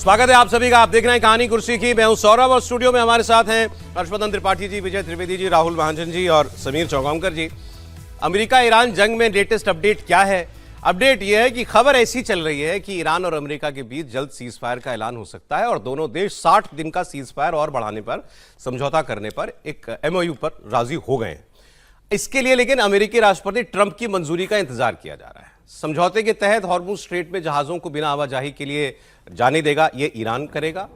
स्वागत है आप सभी का। आप देख रहे हैं कहानी कुर्सी की। मैं हूं सौरभ और स्टूडियो में हमारे साथ हैं हर्षवर्धन त्रिपाठी जी, विजय त्रिवेदी जी, राहुल महाजन जी और समीर चौगांवकर जी। अमेरिका ईरान जंग में लेटेस्ट अपडेट क्या है? अपडेट यह है कि खबर ऐसी चल रही है कि ईरान और अमेरिका के बीच जल्द सीज फायर का ऐलान हो सकता है और दोनों देश 60 दिन का सीज फायर और बढ़ाने पर, समझौता करने पर एक MOU पर राजी हो गए हैं। इसके लिए लेकिन अमेरिकी राष्ट्रपति ट्रंप की मंजूरी का इंतजार किया जा रहा है। समझौते के तहत हॉर्मुज स्ट्रेट में जहाजों को बिना आवाजाही के लिए जाने देगा, ये ईरान करेगा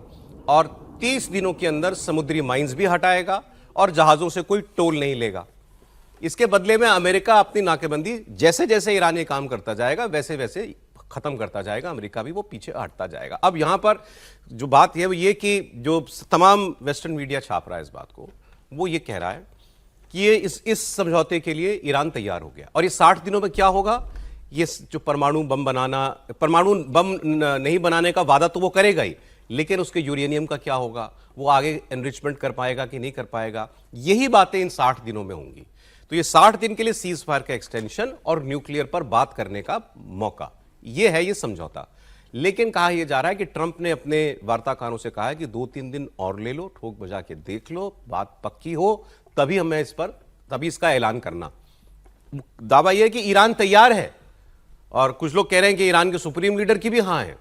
और 30 दिनों के अंदर समुद्री माइंस भी हटाएगा और जहाजों से कोई टोल नहीं लेगा। इसके बदले में अमेरिका अपनी नाकेबंदी जैसे जैसे ईरान ये काम करता जाएगा वैसे वैसे खत्म करता जाएगा, अमेरिका भी वो पीछे हटता जाएगा। अब यहां पर जो बात है वो ये कि जो तमाम वेस्टर्न मीडिया छाप रहा है इस बात को, वो ये कह रहा है कि ये इस समझौते के लिए ईरान तैयार हो गया और ये 60 दिनों में क्या होगा, ये जो परमाणु बम नहीं बनाने का वादा तो वो करेगा ही, लेकिन उसके यूरेनियम का क्या होगा, वो आगे एनरिचमेंट कर पाएगा कि नहीं कर पाएगा, यही बातें इन 60 दिनों में होंगी। तो ये 60 दिन के लिए सीज फायर का एक्सटेंशन और न्यूक्लियर पर बात करने का मौका, ये है ये समझौता। लेकिन कहा यह जा रहा है कि ट्रंप ने अपने वार्ताकारों से कहा है कि 2-3 दिन और ले लो, ठोक बजा के देख लो, बात पक्की हो तभी हमें तभी इसका ऐलान करना। दावा यह है कि ईरान तैयार है और कुछ लोग कह रहे हैं कि ईरान के सुप्रीम लीडर की भी हां है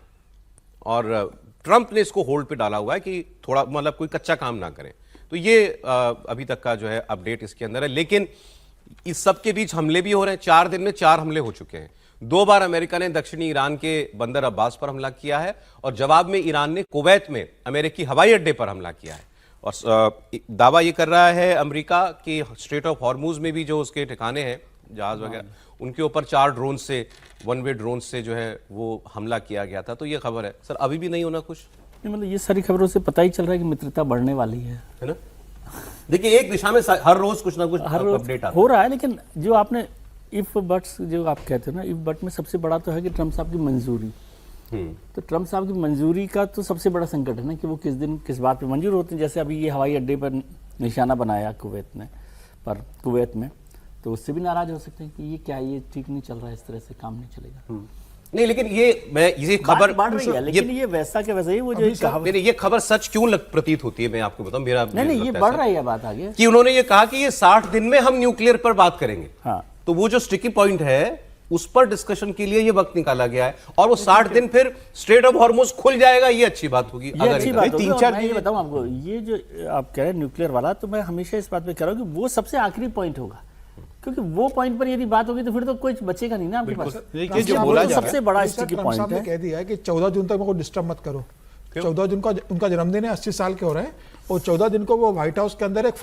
और ट्रंप ने इसको होल्ड पे डाला हुआ है कि थोड़ा मतलब कोई कच्चा काम ना करें। तो ये अभी तक का जो है अपडेट इसके अंदर है। लेकिन इस सब के बीच हमले भी हो रहे हैं। 4 दिन में 4 हमले हो चुके हैं। 2 बार अमेरिका ने दक्षिणी ईरान के बंदर अब्बास पर हमला किया है और जवाब में ईरान ने कुवैत में अमेरिकी हवाई अड्डे पर हमला किया है। और दावा यह कर रहा है अमेरिका कि स्ट्रेट ऑफ हॉर्मुज में भी जो उसके ठिकाने हैं जहाज वगैरह, उनके ऊपर 4 ड्रोन से, 1 वे ड्रोन से जो है वो हमला किया गया था। तो ये खबर है सर, अभी भी नहीं होना कुछ? मतलब ये सारी खबरों से पता ही चल रहा है कि मित्रता बढ़ने वाली है ना। देखिए एक दिशा में हर रोज कुछ ना कुछ अपडेट हो रहा है। लेकिन जो आपने इफ बट्स जो आप कहते हो ना, इफ बट में सबसे बड़ा तो है कि ट्रंप साहब की मंजूरी। तो ट्रंप साहब की मंजूरी का तो सबसे बड़ा संकट है ना कि वो किस दिन किस बात पे मंजूर होते हैं। जैसे अभी ये हवाई अड्डे पर निशाना बनाया कुवैत में, तो उससे भी नाराज हो सकते हैं कि ये क्या, ये ठीक नहीं चल रहा है, इस तरह से काम नहीं चलेगा। नहीं, लेकिन ये खबर बढ़ रही है, लेकिन ये वैसा के वैसे ही वो जो ये खबर सच क्यों प्रतीत होती है, मैं आपको बताऊं, मेरा नहीं ये बढ़ रही है बात आगे कि उन्होंने ये कहा कि ये 60 दिन में हम न्यूक्लियर पर बात करेंगे। हाँ, तो वो जो स्टिकी पॉइंट है उस पर डिस्कशन के लिए ये वक्त निकाला गया है और वो 60 दिन फिर स्ट्रेट ऑफ हॉर्मुज खुल जाएगा, ये अच्छी बात होगी। ये अच्छी बात होगी। 3-4 दिन बताऊं आपको, ये जो आप कह रहे हैं न्यूक्लियर वाला, तो मैं हमेशा इस बात पे कह रहा हूं कि वो सबसे आखिरी पॉइंट होगा, क्योंकि वो पॉइंट पर यदि बात होगी तो फिर तो कुछ बचेगा नहीं ना आपके पास। जो बोला जा सबसे बड़ा स्टिकी पॉइंट है, कह दिया है कि 14 जून तक को डिस्टर्ब मत करो। 14 जून का उनका जन्मदिन है, 80 साल के हो रहे हैं और 14 दिन को वो व्हाइट हाउस के अंदर एक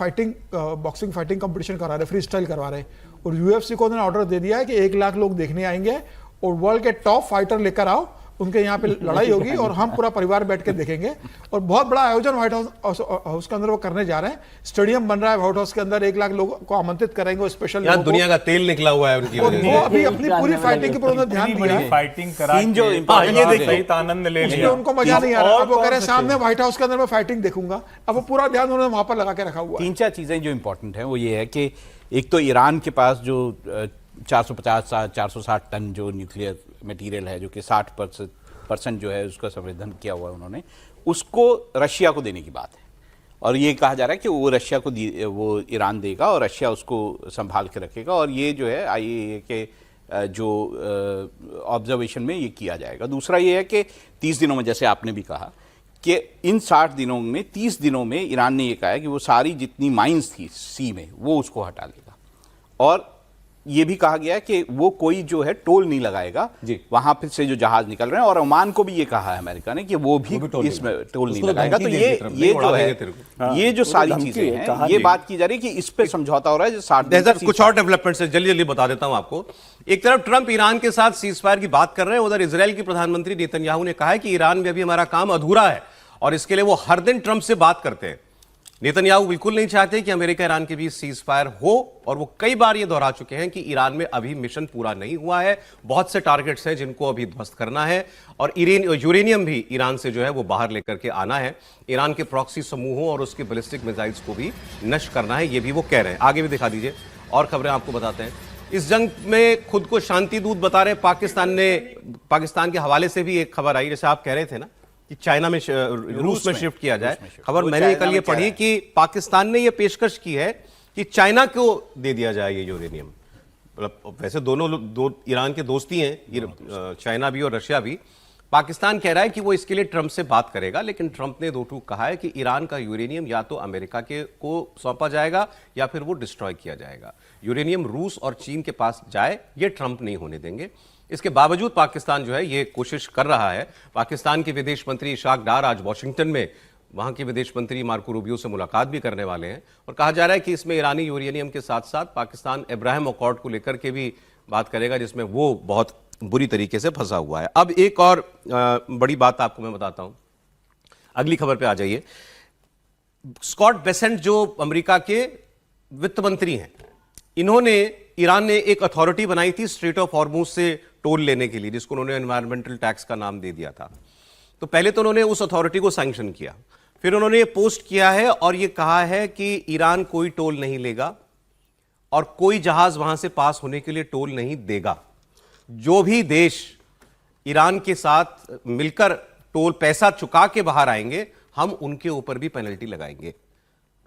बॉक्सिंग फाइटिंग कंपटीशन करा रहे, फ्री स्टाइल करवा रहे और UFC को उन्होंने ऑर्डर दे दिया है कि 1 लाख लोग देखने आएंगे और वर्ल्ड के टॉप फाइटर लेकर आओ, उनके यहाँ पे लड़ाई होगी और हम पूरा परिवार बैठ के देखेंगे। और बहुत बड़ा आयोजन व्हाइट हाउस के अंदर वो करने जा रहे हैं। स्टेडियम बन रहा है व्हाइट हाउस के अंदर, 1 लाख लोगों को आमंत्रित करेंगे। स्पेशल यहाँ दुनिया का तेल निकला हुआ है उनकी वजह से। वो अभी अपनी पूरी फाइटिंग के पर उन्होंने ध्यान दिया है, फाइटिंग करा ये देखिए आनंद ले लिया, उनको मजा नहीं आ रहा। अब वो कह रहे हैं सामने व्हाइट हाउस के अंदर मैं फाइटिंग देखूंगा। अब वो पूरा ध्यान उन्होंने वहां पर लगा के रखा हुआ है। 3-4 चीजें जो इंपॉर्टेंट है वो ये है कि एक तो ईरान के पास जो 450-460 टन जो न्यूक्लियर मटेरियल है, जो कि 60% जो है उसका संवर्धन किया हुआ है उन्होंने, उसको रशिया को देने की बात है। और ये कहा जा रहा है कि वो रशिया को वो ईरान देगा और रशिया उसको संभाल के रखेगा और ये जो है IAEA के जो ऑब्जर्वेशन में ये किया जाएगा। दूसरा ये है कि 30 दिनों में, जैसे आपने भी कहा कि इन 60 दिनों में 30 दिनों में ईरान ने ये कहा है कि वो सारी जितनी माइंस थी सी में वो उसको हटा लेगा और ये भी कहा गया है कि वो कोई जो है टोल नहीं लगाएगा वहां फिर से जो जहाज निकल रहे हैं। और ओमान को भी ये कहा है अमेरिका ने कि वो भी इसमें टोल नहीं लगाएगा। तो ये जो है ये जो सारी चीजें हैं, ये बात की जा रही है कि इस पे समझौता हो रहा है। जो 60 कुछ और डेवलपमेंट से जल्दी बता देता हूं आपको। एक तरफ ट्रंप ईरान के साथ सीज फायर की बात कर रहे हैं, उधर इजराइल के प्रधानमंत्री नेतन्याहू ने कहा है कि ईरान में अभी हमारा काम अधूरा है और इसके लिए वो हर दिन ट्रंप से बात करते हैं। नेतन्याहू बिल्कुल नहीं चाहते कि अमेरिका ईरान के बीच सीज फायर हो और वो कई बार ये दोहरा चुके हैं कि ईरान में अभी मिशन पूरा नहीं हुआ है, बहुत से टारगेट्स हैं जिनको अभी ध्वस्त करना है और यूरेनियम भी ईरान से जो है वो बाहर लेकर के आना है। ईरान के प्रॉक्सी समूहों और उसके बैलिस्टिक मिसाइल्स को भी नष्ट करना है, ये भी वो कह रहे हैं। आगे भी दिखा दीजिए और खबरें आपको बताते हैं। इस जंग में खुद को शांति दूत बता रहे पाकिस्तान के हवाले से भी एक खबर आई, जैसे आप कह रहे थे ना कि चाइना में रूस में शिफ्ट किया जाए। खबर वो मैंने चाइना कल ये में क्या पढ़ी है? कि पाकिस्तान ने ये पेशकश की है कि चाइना को दे दिया जाए ये यूरेनियम। मतलब वैसे दो ईरान के दोस्ती हैं, चाइना भी और रशिया भी। पाकिस्तान कह रहा है कि वो इसके लिए ट्रंप से बात करेगा, लेकिन ट्रंप ने दो टूक कहा है कि ईरान का यूरेनियम या तो अमेरिका के को सौंपा जाएगा या फिर वो डिस्ट्रॉय किया जाएगा। यूरेनियम रूस और चीन के पास जाए ये ट्रंप नहीं होने देंगे। इसके बावजूद पाकिस्तान जो है ये कोशिश कर रहा है। पाकिस्तान के विदेश मंत्री इशाक डार आज वॉशिंगटन में वहां के विदेश मंत्री मार्को रूबियो से मुलाकात भी करने वाले हैं, और कहा जा रहा है कि इसमें ईरानी यूरेनियम के साथ साथ पाकिस्तान इब्राहिम अकॉर्ड को लेकर के भी बात करेगा, जिसमें वो बहुत बुरी तरीके से फंसा हुआ है। अब एक और बड़ी बात आपको मैं बताता हूं, अगली खबर पे आ जाइए। स्कॉट बेसेंट जो अमेरिका के वित्त मंत्री हैं, इन्होंने ईरान ने एक अथॉरिटी बनाई थी स्ट्रेट ऑफ हॉर्मुज से टोल लेने के लिए, जिसको उन्होंने एनवायरमेंटल टैक्स का नाम दे दिया था। तो पहले तो उन्होंने उस अथॉरिटी को सैंक्शन किया, फिर उन्होंने ये पोस्ट किया है और ये कहा है कि ईरान कोई टोल नहीं लेगा और कोई जहाज वहां से पास होने के लिए टोल नहीं देगा। जो भी देश ईरान के साथ मिलकर टोल पैसा चुका के बाहर आएंगे, हम उनके ऊपर भी पेनल्टी लगाएंगे।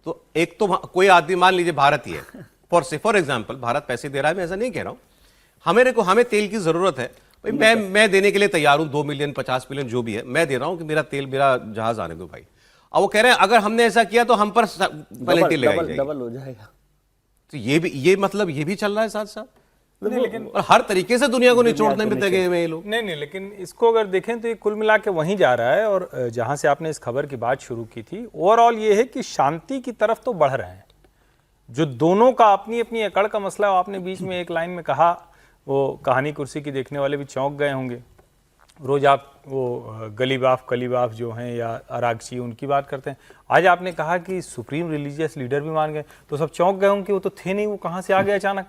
तो एक तो कोई आदमी मान लीजिए भारत ही है, फॉर एग्जाम्पल भारत पैसे दे रहा है, मैं ऐसा नहीं कह रहा हूं, हमें तेल की जरूरत है, मैं देने के लिए तैयार हूं, 2 मिलियन 50 मिलियन जो भी है मैं दे रहा हूं कि मेरा तेल मेरा जहाज आने दो भाई। और वो कह रहे हैं अगर हमने ऐसा किया तो हम पर पेनल्टी लगाई जाएगी, डबल हो जाएगा। तो ये मतलब ये भी चल रहा है साथ साथ। नहीं, लेकिन और हर तरीके से दुनिया को निचोड़ने में लगे हुए ये लोग। नहीं, लेकिन इसको अगर देखें तो ये कुल मिला के वहीं जा रहा है। और जहां से आपने इस खबर की बात शुरू की थी, ओवरऑल ये है कि शांति की तरफ तो बढ़ रहे हैं। जो दोनों का अपनी अपनी अकड़ का मसला, आपने बीच में एक लाइन में कहा, वो कहानी कुर्सी की देखने वाले भी चौंक गए होंगे। रोज आप वो गलीबाफ कलीबाफ जो हैं या अरागची उनकी बात करते हैं, आज आपने कहा कि सुप्रीम रिलीजियस लीडर भी मान गए, तो सब चौंक गए होंगे कि वो तो थे नहीं, वो कहाँ से आ गए अचानक।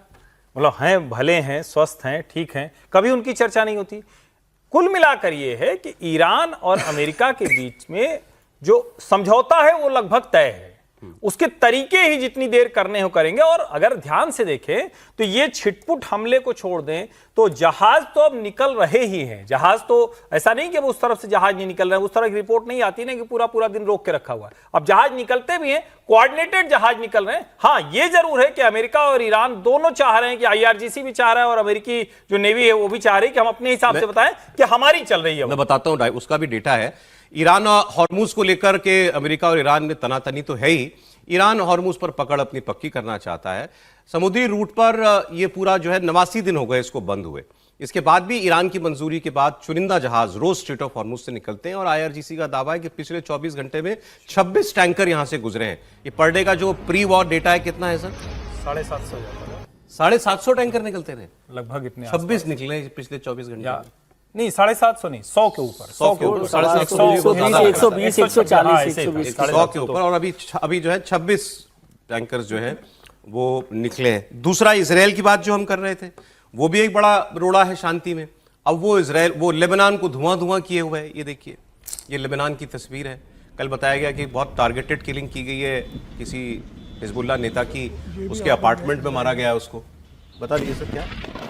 मतलब हैं, भले हैं, स्वस्थ हैं, ठीक हैं, कभी उनकी चर्चा नहीं होती। कुल मिलाकर ये है कि ईरान और अमेरिका के बीच में जो समझौता है वो लगभग तय है। उसके तरीके ही जितनी देर करने हो करेंगे। और अगर ध्यान से देखें तो ये छिटपुट हमले को छोड़ दें तो जहाज तो अब निकल रहे ही हैं। जहाज तो ऐसा नहीं कि वो उस तरफ से जहाज नहीं निकल रहे हैं, उस तरह की रिपोर्ट नहीं आती ना कि पूरा पूरा दिन रोक के रखा हुआ है। अब जहाज निकलते भी हैं, कोऑर्डिनेटेड जहाज निकल रहे हैं। हाँ, ये जरूर है कि अमेरिका और ईरान दोनों चाह रहे हैं कि IRGC भी चाह रहा है और अमेरिकी जो नेवी है वो भी चाह रही है कि हम अपने हिसाब से बताएं कि हमारी चल रही है। मैं बताता हूं, उसका भी डेटा है। ईरान और हॉर्मुज को लेकर के अमेरिका और ईरान में तनातनी तो है ही। ईरान हॉर्मुज पर पकड़ अपनी पक्की करना चाहता है। समुद्री रूट पर ये पूरा जो है 89 दिन हो गए इसको बंद हुए। इसके बाद भी ईरान की मंजूरी के बाद चुनिंदा जहाज रोज स्ट्रेट ऑफ हॉर्मुज से निकलते हैं और IRGC का दावा है कि पिछले 24 घंटे में 26 टैंकर यहां से गुजरे हैं। ये पर डे का जो प्री वॉर डेटा है कितना है सर? 750 जाता है, 750 टैंकर निकलते रहे, लगभग इतने 26 निकले पिछले 24 घंटे में। नहीं, 750 नहीं, 100 के ऊपर, 100 के ऊपर, 750, 120, 140, 100 के ऊपर। और अभी जो है 26 टैंकर्स जो है वो निकले हैं। दूसरा इजराइल की बात जो हम कर रहे थे, वो भी एक बड़ा रोड़ा है शांति में। अब वो लेबनान को धुआं किए हुए है। ये देखिए, ये लेबनान की तस्वीर है। कल बताया गया कि बहुत टारगेटेड किलिंग की गई है किसी हिजबुल्लाह नेता की, उसके अपार्टमेंट में मारा गया है उसको। बता दीजिए सर क्या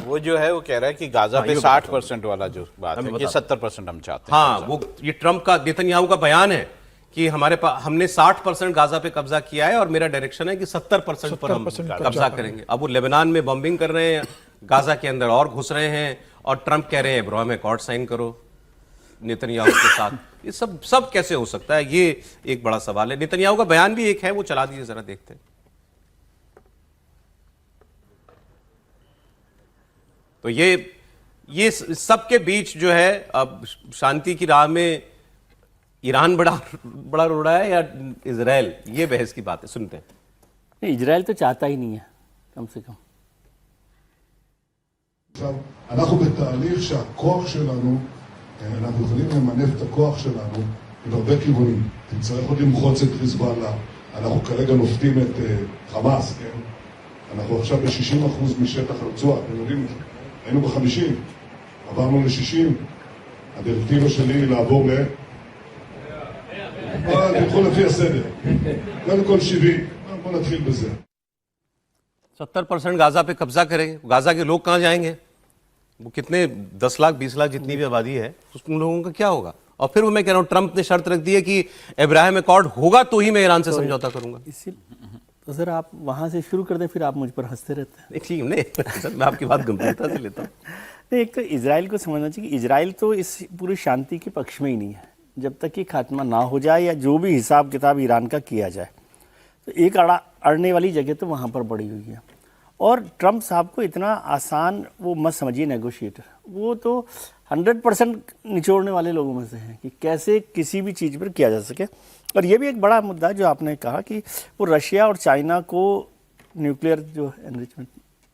वो जो है वो कह रहा है कि गाजा पे 60% वाला जो बात है, ये 70% हम चाहते हैं। हाँ, वो ये ट्रंप का, नेतन्याहू का बयान है कि हमने 60% गाजा पे कब्जा किया है और मेरा डायरेक्शन है कि 70% पर हम कब्जा करेंगे। अब वो लेबनान में बॉम्बिंग कर रहे हैं, गाजा के अंदर और घुस रहे हैं, और ट्रंप कह रहे हैं अब्राहम अकॉर्ड साइन करो नेतन्याहू के साथ। ये सब कैसे हो सकता है? ये एक बड़ा सवाल है। नेतन्याहू का बयान भी एक है, वो चला दीजिए जरा, देखते हैं। तो ये सबके बीच जो है अब शांति की राह में ईरान बड़ा रोड़ा है या इजराइल, ये बहस की बात है। सुनते हैं। नहीं, इजराइल तो चाहता ही नहीं है कम से कम। אנחנו בתהליך שהכוח שלנו, אנחנו יכולים למנף את הכוח שלנו בהרבה כיוונים. תצטרך עוד למחוץ את חיזבאללה, אנחנו כרגע נופתים את חמאס, כן? אנחנו עכשיו ב-60% משטח הרצועה, אתם יודעים את זה. היינו ב-50, עברנו ל-60, הדירקטיבה שלי היא לעבור תלכו לפי הסדר. קודם כל 70, בוא נתחיל בזה. 70% गाजा पे कब्जा करेंगे, गाजा के लोग कहां जाएंगे? वो कितने 10 लाख 20 लाख जितनी भी आबादी है, उन लोगों का क्या होगा? और फिर वो मैं कह रहा हूं ट्रंप ने शर्त रख दी है कि इब्राहिम अकॉर्ड होगा तो ही मैं ईरान से समझौता करूंगा। इसी तो सर आप वहाँ से शुरू कर दें, फिर आप मुझ पर हंसते रहते हैं। ठीक नहीं सर, मैं आपकी बात गंभीरता से लेता हूँ। नहीं, एक तो इजराइल को समझना चाहिए कि इजराइल तो इस पूरी शांति के पक्ष में ही नहीं है। जब तक कि खात्मा ना हो जाए या जो भी हिसाब किताब ईरान का किया जाए, तो एक अड़ने वाली जगह तो वहाँ पर पड़ी हुई है। और ट्रंप साहब को इतना आसान वो मत समझिए नेगोशिएटर, वो तो 100% निचोड़ने वाले लोगों में से हैं कि कैसे किसी भी चीज़ पर किया जा सके। और ये भी एक बड़ा मुद्दा जो आपने कहा कि वो रशिया और चाइना को न्यूक्लियर जो एनरिचमेंट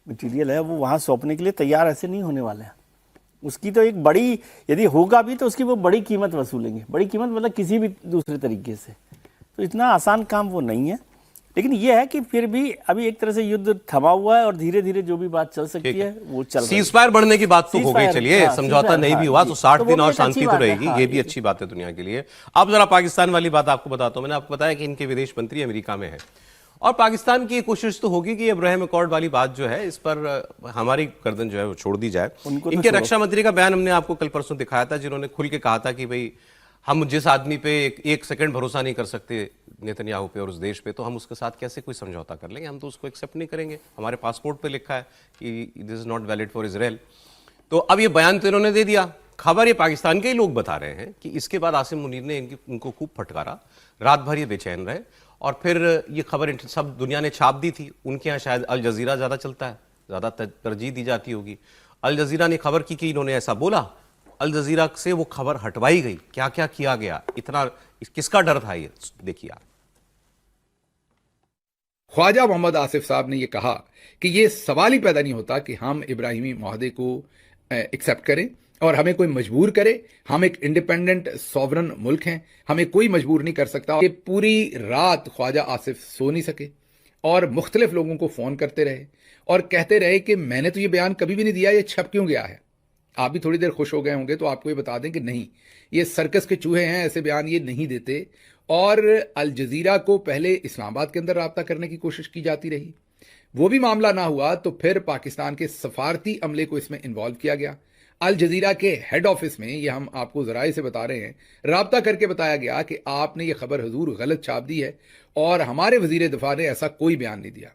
मटेरियल है वो वहाँ सौंपने के लिए तैयार ऐसे नहीं होने वाले हैं। उसकी तो एक बड़ी, यदि होगा भी तो उसकी वो बड़ी कीमत वसूलेंगे। बड़ी कीमत मतलब किसी भी दूसरे तरीके से। तो इतना आसान काम वो नहीं है। लेकिन ये है कि फिर भी अभी एक तरह से युद्ध थमा हुआ है और धीरे धीरे जो भी बात चल सकती है वो चल रही है। सीज़फायर बढ़ने की बात तो हो गई, चलिए समझौता नहीं भी हुआ तो 60 दिन और शांति तो रहेगी, ये भी अच्छी बात है दुनिया के लिए। अब जरा पाकिस्तान वाली बात आपको बताता हूं। मैंने आपको बताया कि इनके विदेश मंत्री अमेरिका में है और पाकिस्तान की कोशिश तो होगी कि इब्राहिम अकॉर्ड वाली बात जो है इस पर हमारी गर्दन जो है वो छोड़ दी जाए। इनके रक्षा मंत्री का बयान हमने आपको कल परसों दिखाया था, जिन्होंने खुल के कहा था कि भाई हम जिस आदमी पे एक सेकंड भरोसा नहीं कर सकते नेतन्याहू पे और उस देश पे, तो हम उसके साथ कैसे कोई समझौता कर लेंगे, हम तो उसको एक्सेप्ट नहीं करेंगे। हमारे पासपोर्ट पे लिखा है कि this is not valid for Israel. तो अब ये बयान तो इन्होंने दे दिया। खबर ये पाकिस्तान के ही लोग बता रहे हैं कि इसके बाद आसिम मुनीर ने इनको खूब फटकारा, रात भर ये बेचैन रहे और फिर ये खबर सब दुनिया ने छाप दी थी। उनके यहाँ शायद अल जजीरा ज़्यादा चलता है, ज़्यादा तरजीह दी जाती होगी। अल जजीरा ने खबर की कि इन्होंने ऐसा बोला, अल जजीरा से वो खबर हटवाई गई। क्या क्या किया गया, इतना किसका डर था, ये देखिए आप। ख्वाजा मोहम्मद आसिफ साहब ने यह कहा कि यह सवाल ही पैदा नहीं होता कि हम इब्राहिमी माहदे को एक्सेप्ट करें और हमें कोई मजबूर करे। हम एक इंडिपेंडेंट सॉवरन मुल्क हैं, हमें कोई मजबूर नहीं कर सकता। ये पूरी रात ख्वाजा आसिफ सो नहीं सके और मुख्तलिफ लोगों को फ़ोन करते रहे और कहते रहे कि मैंने तो ये बयान कभी भी नहीं दिया, ये छप क्यों गया है। आप भी थोड़ी देर खुश हो गए होंगे तो आपको ये बता दें कि नहीं, ये सर्कस के चूहे हैं, ऐसे बयान ये नहीं देते। और अल जजीरा को पहले इस्लामाबाद के अंदर राब्ता करने की कोशिश की जाती रही, वो भी मामला ना हुआ तो फिर पाकिस्तान के सफारती अमले को इसमें इन्वॉल्व किया गया। अल जजीरा के हेड ऑफिस में, ये हम आपको ज़राए से बता रहे हैं, राब्ता करके बताया गया कि आपने ये खबर हुजूर गलत छाप दी है और हमारे वजीर दिफा ने ऐसा कोई बयान नहीं दिया।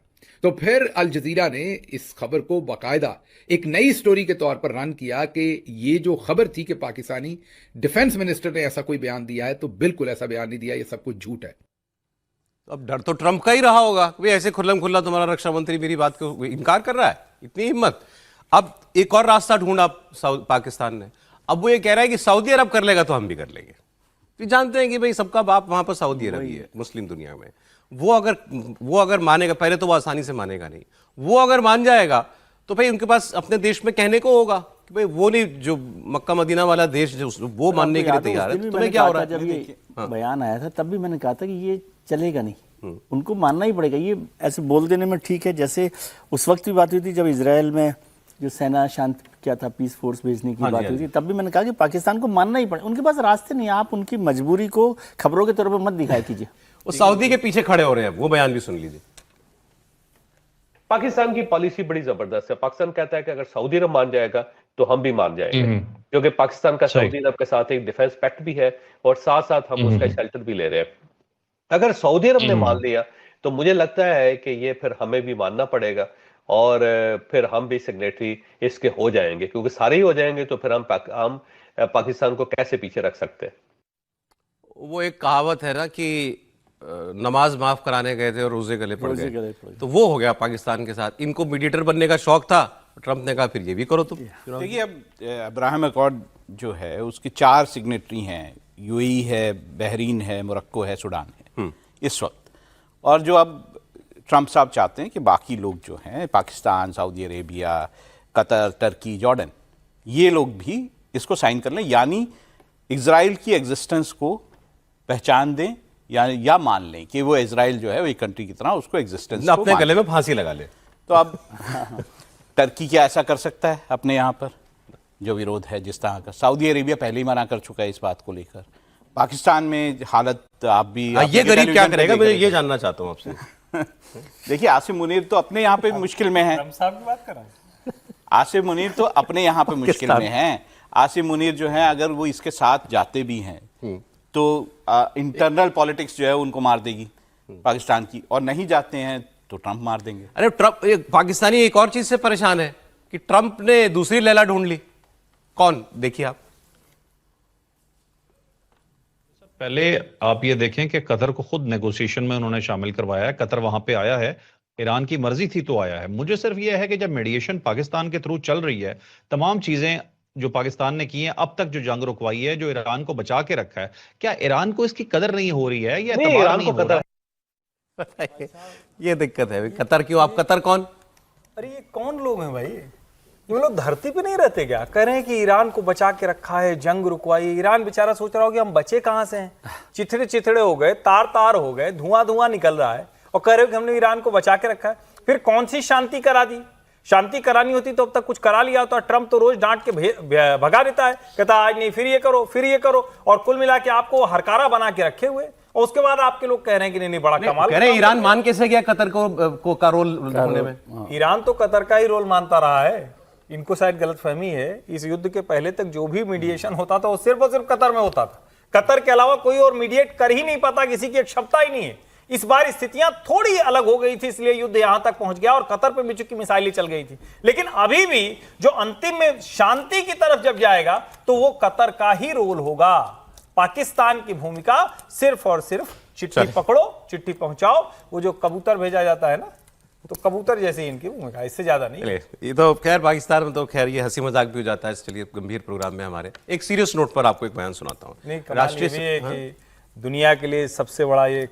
तो फिर अल जजीरा ने इस खबर को बाकायदा एक नई स्टोरी के तौर पर रन किया कि ये जो खबर थी कि पाकिस्तानी डिफेंस मिनिस्टर ने ऐसा कोई बयान दिया है, तो बिल्कुल ऐसा बयान नहीं दिया, ये सब कुछ झूठ है। अब डर तो ट्रंप का ही रहा होगा, वे ऐसे खुल्लम खुल्ला तुम्हारा रक्षा मंत्री मेरी बात को इनकार कर रहा है, इतनी हिम्मत। अब एक और रास्ता ढूंढा पाकिस्तान ने, अब वो ये कह रहा है कि सऊदी अरब कर लेगा तो हम भी कर लेंगे। तो जानते हैं कि भाई सबका बाप वहां पर सऊदी अरब ही है मुस्लिम दुनिया में। वो अगर मानेगा, पहले तो वो आसानी से मानेगा नहीं, वो अगर मान जाएगा तो भाई उनके पास अपने देश में कहने को होगा कि भाई वो नहीं, जो मक्का मदीना वाला देश जो वो मानने के लिए तैयार है। तो तुम्हें क्या हो रहा है? जब ये बयान आया था तब भी मैंने कहा था कि ये चलेगा नहीं, उनको मानना ही पड़ेगा। ये ऐसे बोल देने में ठीक है, जैसे उस वक्त भी बात हुई थी जब इजराइल में जो सेना शांत क्या था, पीस फोर्स भेजने की बात हुई थी, तब भी मैंने कहा कि पाकिस्तान को मानना ही पड़ेगा। उनके पास रास्ते नहीं, आप उनकी मजबूरी को खबरों के तौर पर मत दिखाया कीजिए। वो सऊदी के पीछे खड़े हो रहे हैं, वो बयान भी सुन लीजिए। पाकिस्तान की पॉलिसी बड़ी जबरदस्त है। पाकिस्तान कहता है कि अगर सऊदी अरब मान जाएगा तो हम भी मान जाएंगे, क्योंकि पाकिस्तान का सऊदी अरब के साथ एक डिफेंस पैक्ट भी है और साथ साथ हम उसका शेल्टर भी ले रहे हैं। अगर सऊदी अरब ने मान लिया तो मुझे लगता है कि ये फिर हमें भी मानना पड़ेगा और फिर हम भी सिग्नेटरी इसके हो जाएंगे, क्योंकि सारे ही हो जाएंगे तो फिर हम पाकिस्तान को कैसे पीछे रख सकते हैं। वो एक कहावत है ना कि नमाज माफ कराने गए थे और रोजे गले पड़ गए, तो वो हो गया पाकिस्तान के साथ। इनको मीडिएटर बनने का शौक था, ट्रंप ने कहा फिर ये भी करो तुम। देखिए, अब अब्राहम अकॉर्ड जो है उसकी 4 सिग्नेटरी हैं, यूएई है, बहरीन है, मोरक्को है, सूडान है इस वक्त। और जो अब ट्रंप साहब चाहते हैं कि बाकी लोग जो हैं, Pakistan, Saudi Arabia, Qatar, Turkey, Jordan, ये लोग भी इसको साइन कर लें, यानी इजराइल की एग्जिस्टेंस को पहचान दें या मान लें कि वो इजराइल जो है वो एक कंट्री की तरह उसको एग्जिस्टेंस अपने गले में फांसी लगा ले। तो अब टर्की क्या ऐसा कर सकता है अपने यहाँ पर जो विरोध है जिस तरह का? सऊदी अरेबिया पहले ही मना कर चुका है इस बात को लेकर। पाकिस्तान में हालत आप भी ये गरीब क्या करेगा, मैं ये जानना चाहता हूँ आपसे। देखिए, आसिम मुनीर तो अपने यहाँ पे मुश्किल में है। ट्रंप साहब की बात कर रहे हैं। आसिम मुनीर तो अपने यहाँ पे मुश्किल में है। आसिम मुनीर जो हैं अगर वो इसके साथ जाते भी हैं तो इंटरनल पॉलिटिक्स जो है उनको मार देगी पाकिस्तान की, और नहीं जाते हैं तो ट्रंप मार देंगे। अरे ट्रंप, पाकिस्तानी एक और चीज से परेशान है कि ट्रंप ने दूसरी लैला ढूंढ ली। कौन, देखिए आप। पहले आप ये देखें कि कतर को खुद नेगोशिएशन में उन्होंने शामिल करवाया है। कतर वहां पे आया है, ईरान की मर्जी थी तो आया है। मुझे सिर्फ ये है कि जब मीडिएशन पाकिस्तान के थ्रू चल रही है, तमाम चीजें जो पाकिस्तान ने की हैं, अब तक जो जंग रुकवाई है, जो ईरान को बचा के रखा है, क्या ईरान को इसकी कदर नहीं हो रही है या एतबार नहीं हो रहा है? ये दिक्कत है। कतर क्यों? आप कतर कौन? अरे ये कौन लोग हैं भाई? ये लोग धरती पे नहीं रहते क्या? कह रहे हैं कि ईरान को बचा के रखा है, जंग रुकवाई। ईरान बेचारा सोच रहा हो कि हम बचे कहां से हैं, चिथड़े चिथड़े हो गए, तार तार हो गए, धुआं धुआं निकल रहा है, और कह रहे हो कि हमने ईरान को बचा के रखा है। फिर कौन सी शांति करा दी? शांति करानी होती तो अब तक कुछ करा लिया होता। ट्रंप तो रोज डांट के भगा देता है, कहता है आज नहीं, फिर ये करो, फिर ये करो, और कुल मिला के आपको हरकारा बना के रखे हुए। और उसके बाद आपके लोग कह रहे हैं कि नहीं बड़ा कमाल। कह रहे हैं ईरान मान कैसे गया कतर को का रोल होने में? ईरान तो कतर का ही रोल मानता रहा है। इनको शायद गलतफहमी है। इस युद्ध के पहले तक जो भी मीडिएशन होता था वो सिर्फ और सिर्फ कतर में होता था। कतर के अलावा कोई और मीडिएट कर ही नहीं पाता, किसी की एक क्षमता ही नहीं है। इस बार स्थितियां थोड़ी अलग हो गई थी, इसलिए युद्ध यहां तक पहुंच गया और कतर पे भी चुकी मिसाइलें चल गई थी। लेकिन अभी भी जो अंतिम में शांति की तरफ जब जाएगा तो वो कतर का ही रोल होगा। पाकिस्तान की भूमिका सिर्फ और सिर्फ चिट्ठी पकड़ो, चिट्ठी पहुंचाओ। वो जो कबूतर भेजा जाता है ना, तो कबूतर जैसे इनकी भूमिका, इससे ज्यादा नहीं। ये तो खैर पाकिस्तान में तो खैर ये हंसी मजाक भी हो जाता है। चलिए गंभीर प्रोग्राम में हमारे एक सीरियस नोट पर आपको एक बयान सुनाता हूँ। राष्ट्रीय कि दुनिया के लिए सबसे बड़ा ये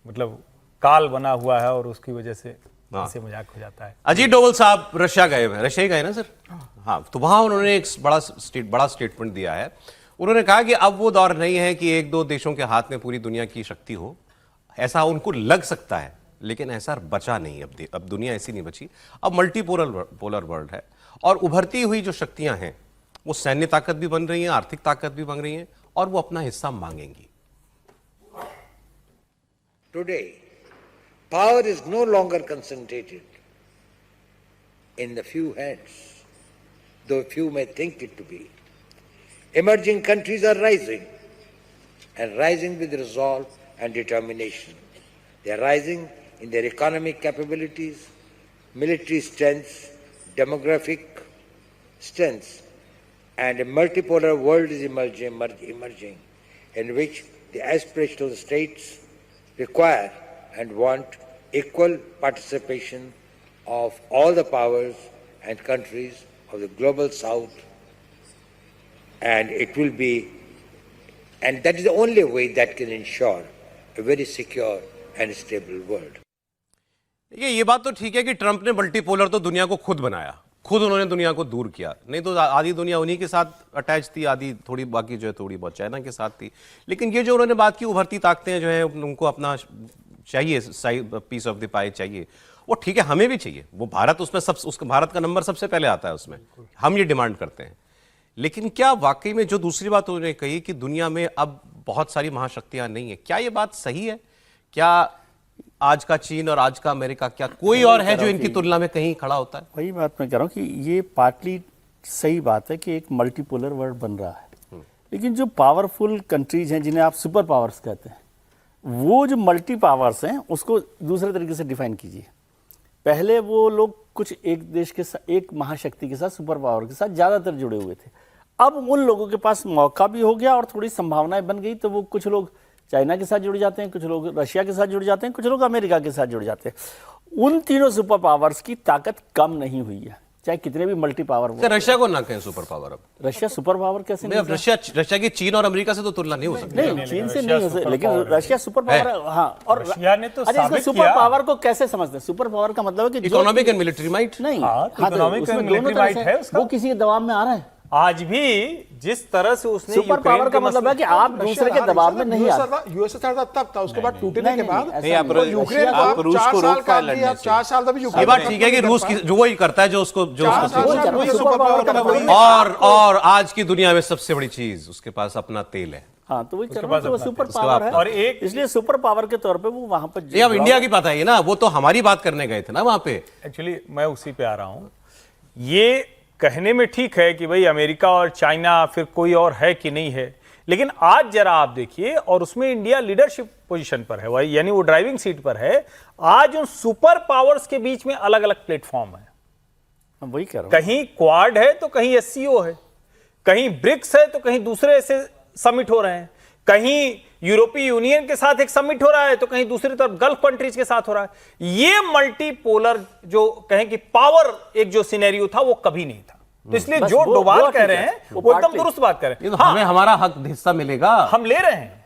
मतलब काल बना हुआ है और उसकी वजह से हंसी मजाक हो जाता है। अजीत डोवल साहब रशिया गए हैं, रशिया गए ना सर? हाँ, तो वहां उन्होंने एक बड़ा स्टेटमेंट दिया है। उन्होंने कहा कि अब वो दौर नहीं है कि एक दो देशों के हाथ में पूरी दुनिया की शक्ति हो। ऐसा उनको लग सकता है, लेकिन ऐसा बचा नहीं। अब दुनिया ऐसी नहीं बची। अब मल्टीपोलर वर्ल्ड है और उभरती हुई जो शक्तियां हैं वो सैन्य ताकत भी बन रही हैं, आर्थिक ताकत भी बन रही हैं, और वो अपना हिस्सा मांगेंगी। Today, power is no longer concentrated in the few hands, though few may think it to be. Emerging countries are rising, and rising with resolve and determination. They are rising in their economic capabilities, military strengths, demographic strengths, and a multipolar world is emerging in which the aspirations of the states require and want equal participation of all the powers and countries of the global south, and it will be, and that is the only way that can ensure a very secure and stable world. ये बात तो ठीक है कि Trump ने multipolar तो दुनिया को खुद बनाया, खुद उन्होंने दुनिया को दूर किया। नहीं तो आधी दुनिया उन्हीं के साथ अटैच थी, आधी थोड़ी बाकी जो है थोड़ी बहुत चाइना के साथ थी। लेकिन ये जो उन्होंने बात की उभरती ताकतें जो है उनको अपना चाहिए, पीस ऑफ द पाई चाहिए, वो ठीक है, हमें भी चाहिए। वो भारत उसमें उसका भारत का नंबर सबसे पहले आता है उसमें, हम ये डिमांड करते हैं। लेकिन क्या वाकई में जो दूसरी बात उन्होंने कही कि दुनिया में अब बहुत सारी महाशक्तियां नहीं है, क्या ये बात सही है? क्या आज का चीन और आज का अमेरिका, क्या कोई और है जो इनकी तुलना में कहीं खड़ा होता है? वही बात मैं कह रहा हूँ कि ये पार्टली सही बात है कि एक मल्टीपोलर वर्ल्ड बन रहा है, लेकिन जो पावरफुल कंट्रीज हैं जिन्हें आप सुपर पावर्स कहते हैं, वो जो मल्टी पावर्स हैं उसको दूसरे तरीके से डिफाइन कीजिए। पहले वो लोग कुछ एक देश के साथ, एक महाशक्ति के साथ, सुपर पावर के साथ ज़्यादातर जुड़े हुए थे। अब उन लोगों के पास मौका भी हो गया और थोड़ी संभावनाएं बन गई, तो वो कुछ लोग चाइना के साथ जुड़ जाते हैं, कुछ लोग रशिया के साथ जुड़ जाते हैं, कुछ लोग अमेरिका के साथ जुड़ जाते हैं। उन तीनों सुपर पावर्स की ताकत कम नहीं हुई है, चाहे कितने भी मल्टी पावर हो। रशिया को ना कहें सुपर पावर। अब रशिया सुपर पावर कैसे नहीं? अब रशिया की चीन और अमेरिका से तो तुलना नहीं हो सकती। नहीं, चीन से नहीं हो सकती, लेकिन रशिया सुपर पावर। हाँ, और रशिया ने तो साबित सुपर पावर को कैसे समझते हैं? सुपर पावर का मतलब है कि इकोनॉमिक एंड मिलिट्री माइट नहीं, इकोनॉमिक एंड मिलिट्री माइट है उसका। वो किसी के दबाव में आ रहा है। आज भी जिस तरह से उसने सुपर पावर का मतलब है कि आप दूसरे के दबाव में नहीं आते। यूएसएसआर तब था, उसके बाद टूटने के बाद यूक्रेन आप रूस को रोक पाए लड़ने से। 4 साल तक भी ये बात ठीक है कि रूस जो वही करता है जो उसको सुपर पावर का मतलब और आज की दुनिया में सबसे बड़ी चीज उसके पास अपना तेल है। हाँ, तो वही तो सुपर पावर है, और एक इसलिए सुपर पावर के तौर पे वो वहां पर। ये अब इंडिया की बात है ना, वो तो हमारी बात करने गए थे ना वहां पे। एक्चुअली मैं उसी पे आ रहा हूं। ये कहने में ठीक है कि भाई अमेरिका और चाइना फिर कोई और है कि नहीं है, लेकिन आज जरा आप देखिए, और उसमें इंडिया लीडरशिप पोजीशन पर है, वही यानी वो ड्राइविंग सीट पर है। आज उन सुपर पावर्स के बीच में अलग अलग प्लेटफॉर्म है, वही कह रहा हूं। कहीं क्वाड है तो कहीं एससीओ है, कहीं ब्रिक्स है तो कहीं दूसरे ऐसे समिट हो रहे हैं, कहीं यूरोपीय यूनियन के साथ एक समिट हो रहा है तो कहीं दूसरी तरफ गल्फ कंट्रीज के साथ हो रहा है। ये मल्टीपोलर जो कहें कि पावर एक जो सिनेरियो था वो कभी नहीं था। तो इसलिए बस जो वो डोभाल ठीक कह रहे है, हैं वो वो एकदम पार्टी। दुरुस्त बात कर रहे ये हैं। तो हमें हमारा हक हिस्सा मिलेगा। हम ले रहे हैं,